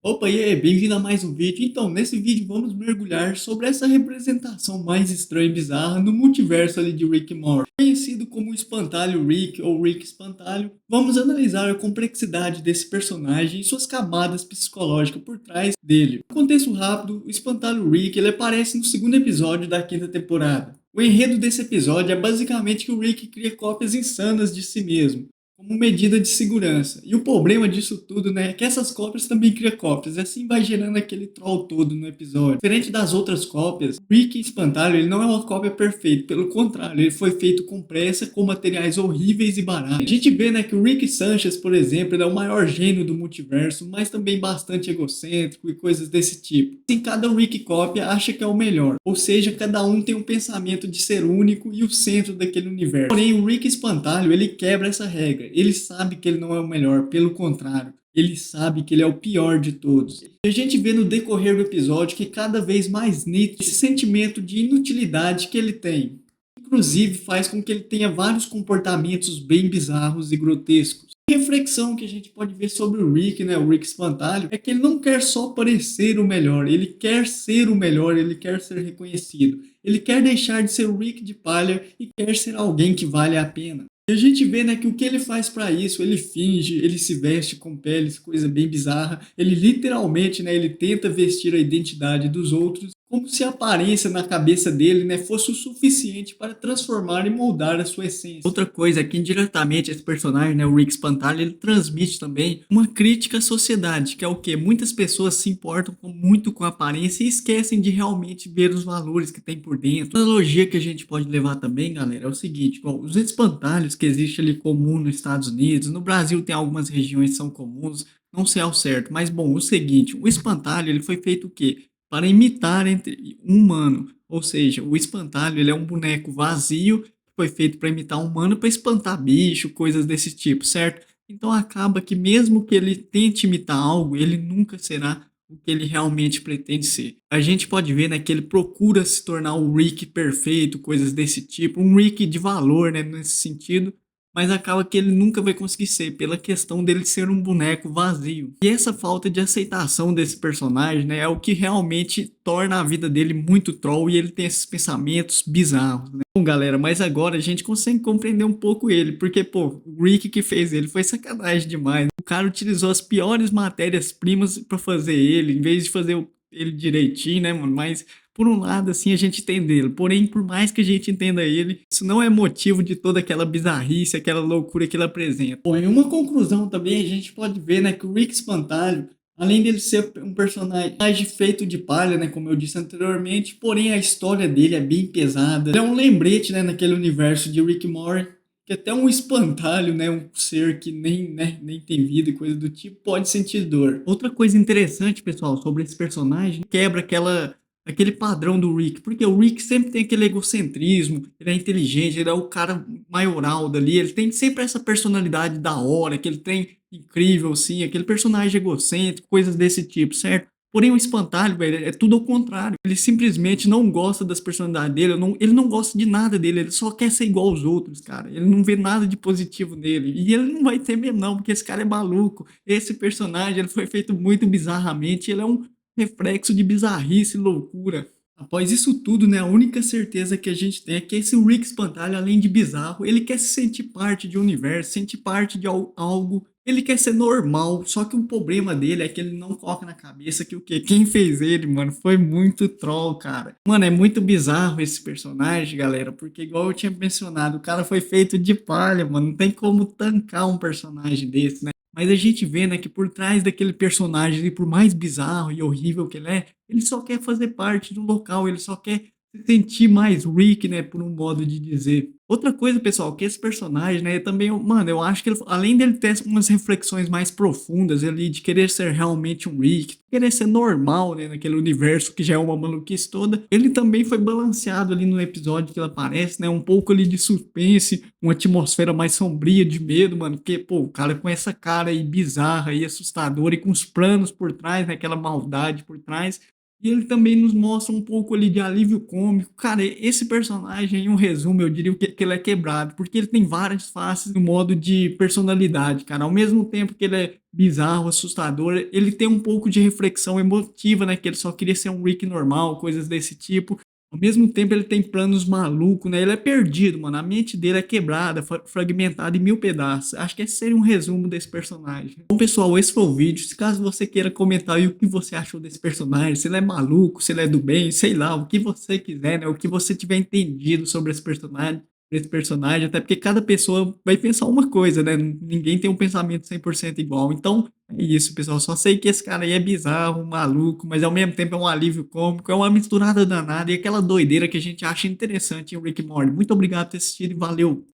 Opa, e aí, bem-vindo a mais um vídeo. Então, nesse vídeo vamos mergulhar sobre essa representação mais estranha e bizarra no multiverso ali de Rick e Morty. Conhecido como o Espantalho Rick ou Rick Espantalho, vamos analisar a complexidade desse personagem e suas camadas psicológicas por trás dele. No contexto rápido, o Espantalho Rick ele aparece no segundo episódio da quinta temporada. O enredo desse episódio é basicamente que o Rick cria cópias insanas de si mesmo como medida de segurança. E o problema disso tudo, né, é que essas cópias também criam cópias, e assim vai gerando aquele troll todo no episódio. Diferente das outras cópias, o Rick Espantalho, ele não é uma cópia perfeita, pelo contrário, ele foi feito com pressa, com materiais horríveis e baratos. A gente vê, né, que o Rick Sanchez, por exemplo, ele é o maior gênio do multiverso, mas também bastante egocêntrico e coisas desse tipo. Assim, cada Rick cópia acha que é o melhor, ou seja, cada um tem um pensamento de ser único e o centro daquele universo. Porém, o Rick Espantalho, ele quebra essa regra. Ele sabe que ele não é o melhor, pelo contrário, ele sabe que ele é o pior de todos. E a gente vê no decorrer do episódio que cada vez mais nítido esse sentimento de inutilidade que ele tem. Inclusive faz com que ele tenha vários comportamentos bem bizarros e grotescos. A reflexão que a gente pode ver sobre o Rick, né, o Rick Espantalho, é que ele não quer só parecer o melhor, ele quer ser o melhor, ele quer ser reconhecido. Ele quer deixar de ser o Rick de palha e quer ser alguém que vale a pena. E a gente vê, né, que o que ele faz para isso, ele finge, ele se veste com peles, coisa bem bizarra. Ele literalmente, né, ele tenta vestir a identidade dos outros, como se a aparência na cabeça dele, né, fosse o suficiente para transformar e moldar a sua essência. Outra coisa é que indiretamente esse personagem, né, o Rick Espantalho, ele transmite também uma crítica à sociedade, que é o que muitas pessoas se importam muito com a aparência e esquecem de realmente ver os valores que tem por dentro. A analogia que a gente pode levar também, galera, é o seguinte, igual, os espantalhos que existem ali comum nos Estados Unidos, no Brasil tem algumas regiões que são comuns, não sei ao certo, mas bom, o seguinte, o espantalho ele foi feito o quê? Para imitar entre um humano, ou seja, o espantalho ele é um boneco vazio que foi feito para imitar um humano para espantar bicho, coisas desse tipo, certo? Então acaba que mesmo que ele tente imitar algo, ele nunca será o que ele realmente pretende ser. A gente pode ver, né, que ele procura se tornar o Rick perfeito, coisas desse tipo, um Rick de valor, né, nesse sentido, mas acaba que ele nunca vai conseguir ser, pela questão dele ser um boneco vazio. E essa falta de aceitação desse personagem, né, é o que realmente torna a vida dele muito troll e ele tem esses pensamentos bizarros, né? Bom, galera, mas agora a gente consegue compreender um pouco ele, porque, pô, o Rick que fez ele foi sacanagem demais. O cara utilizou as piores matérias-primas pra fazer ele, em vez de fazer ele direitinho, né, mano? Mas, por um lado, assim, a gente entende ele. Porém, por mais que a gente entenda ele, isso não é motivo de toda aquela bizarrice, aquela loucura que ele apresenta. Bom, em uma conclusão também, a gente pode ver, né, que o Rick Espantalho, além dele ser um personagem feito de palha, né, como eu disse anteriormente, porém a história dele é bem pesada. Ele é um lembrete, né, naquele universo de Rick e Morty, que até um espantalho, né, um ser que nem, né, nem tem vida e coisa do tipo, pode sentir dor. Outra coisa interessante, pessoal, sobre esse personagem, quebra aquele padrão do Rick, porque o Rick sempre tem aquele egocentrismo, ele é inteligente, ele é o cara maioral dali, ele tem sempre essa personalidade da hora, aquele trem incrível, assim, aquele personagem egocêntrico, coisas desse tipo, certo? Porém, o espantalho, velho, é tudo ao contrário. Ele simplesmente não gosta das personalidades dele, ele não gosta de nada dele, ele só quer ser igual aos outros, cara. Ele não vê nada de positivo nele. E ele não vai ter mesmo, não, porque esse cara é maluco. Esse personagem ele foi feito muito bizarramente, ele é um reflexo de bizarrice e loucura. Após isso tudo, né, a única certeza que a gente tem é que esse Rick Espantalho, além de bizarro, ele quer se sentir parte de um universo, sentir parte de algo, ele quer ser normal, só que o problema dele é que ele não coloca na cabeça que o quê? Quem fez ele, mano, foi muito troll, cara. Mano, é muito bizarro esse personagem, galera, porque igual eu tinha mencionado, o cara foi feito de palha, mano, não tem como tancar um personagem desse, né? Mas a gente vê, né, que por trás daquele personagem, e por mais bizarro e horrível que ele só quer fazer parte do local, ele só quer se sentir mais Rick, né, por um modo de dizer. Outra coisa, pessoal, que esse personagem, né, também, mano, eu acho que ele, além dele ter umas reflexões mais profundas ali, de querer ser realmente um Rick, querer ser normal, né, naquele universo que já é uma maluquice toda, ele também foi balanceado ali no episódio que ele aparece, né, um pouco ali de suspense, uma atmosfera mais sombria de medo, mano, porque, pô, o cara com essa cara aí bizarra e assustadora e com os planos por trás, né, aquela maldade por trás, E ele também nos mostra um pouco ali de alívio cômico. Cara, esse personagem, em um resumo, eu diria que ele é quebrado, porque ele tem várias faces no modo de personalidade, cara. Ao mesmo tempo que ele é bizarro, assustador, ele tem um pouco de reflexão emotiva, né? Que ele só queria ser um Rick normal, coisas desse tipo. Ao mesmo tempo, ele tem planos malucos, né? Ele é perdido, mano. A mente dele é quebrada, fragmentada em mil pedaços. Acho que esse seria um resumo desse personagem. Bom, pessoal, esse foi o vídeo. Se caso você queira comentar aí o que você achou desse personagem, se ele é maluco, se ele é do bem, sei lá, o que você quiser, né? O que você tiver entendido sobre esse personagem, até porque cada pessoa vai pensar uma coisa, né? Ninguém tem um pensamento 100% igual. Então, é isso, pessoal. Só sei que esse cara aí é bizarro, maluco, mas ao mesmo tempo é um alívio cômico, é uma misturada danada e aquela doideira que a gente acha interessante em Rick and Morty. Muito obrigado por ter assistido e valeu!